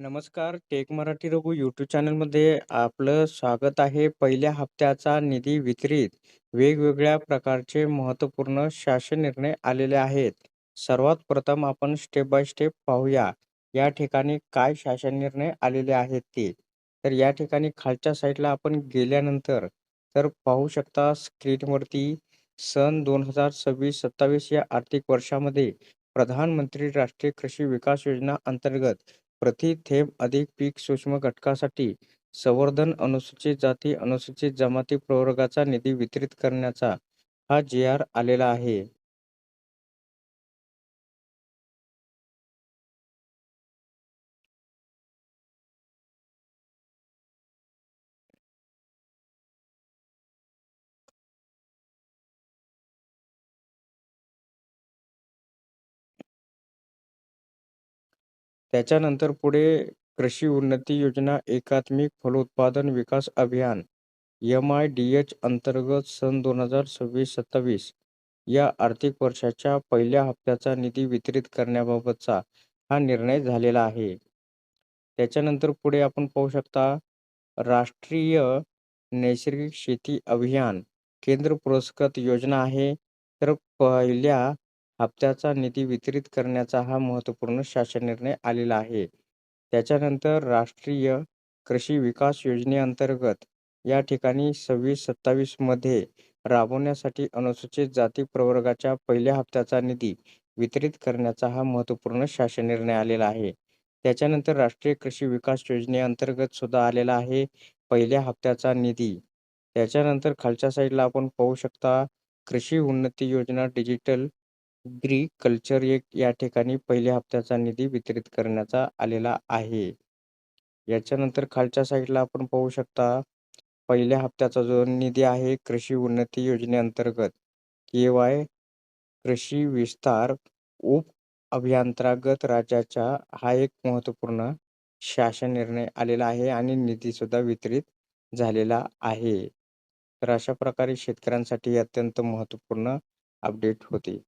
नमस्कार. Take Marathi Raghu YouTube चॅनलमध्ये आपलं स्वागत आहे. पहिल्या हप्त्याचा निधी वितरित. वेगवेगळ्या प्रकारचे महत्त्वपूर्ण शासन निर्णय आलेले आहेत. सर्वात प्रथम आपण स्टेप बाय स्टेप पाहूया. या ठिकाणी काय शासन निर्णय आलेले आहेत ते. तर या ठिकाणी खालच्या साईडला आपण गेल्यानंतर तर पाहू शकता स्क्रीनवरती सन 2026-27 या आर्थिक वर्षामध्ये प्रधानमंत्री राष्ट्रीय कृषी विकास योजना अंतर्गत प्रति थेंब अधिक पीक सूक्ष्म घटकासाठी संवर्धन अनुसूचित जाती, अनुसूचित जमाती प्रवर्गाचा निधी वितरित करण्याचा हा जी-आर आलेला आहे. त्याच्यानंतर पुढे कृषी उन्नती योजना एकात्मिक फलोत्पादन विकास अभियान MIDH अंतर्गत सन 2026-27 या आर्थिक वर्षाच्या पहिल्या हप्त्याचा निधी वितरित करण्याबाबतचा हा निर्णय झालेला आहे. त्याच्यानंतर पुढे आपण पाहू शकता राष्ट्रीय नैसर्गिक शेती अभियान केंद्र पुरस्कृत योजना आहे. तर पहिल्या हप्त्याचा निधी वितरित करण्याचा हा महत्त्वपूर्ण शासन निर्णय आलेला आहे. त्याच्यानंतर राष्ट्रीय कृषी विकास योजनेअंतर्गत या ठिकाणी 26-27 मध्ये राबवण्यासाठी अनुसूचित जाती प्रवर्गाच्या पहिल्या हप्त्याचा निधी वितरित करण्याचा हा महत्त्वपूर्ण शासन निर्णय आलेला आहे. त्याच्यानंतर राष्ट्रीय कृषी विकास योजनेअंतर्गत सुद्धा आलेला आहे पहिल्या हप्त्याचा निधी. त्याच्यानंतर खालच्या साईडला आपण पाहू शकता कृषी उन्नती योजना डिजिटल कल्चर एक या ठिकाणी पहिल्या हप्त्याचा निधी वितरित करण्याचा आलेला आहे. याच्यानंतर खालच्या साईडला आपण पाहू शकता पहिल्या हप्त्याचा जो निधी आहे कृषी उन्नती योजनेअंतर्गत KY कृषी विस्तार उप अभियंत्रागत राज्याचा हा एक महत्त्वपूर्ण शासन निर्णय आलेला आहे आणि निधी सुद्धा वितरित झालेला आहे. तर अशा प्रकारे शेतकऱ्यांसाठी अत्यंत महत्त्वपूर्ण अपडेट होते.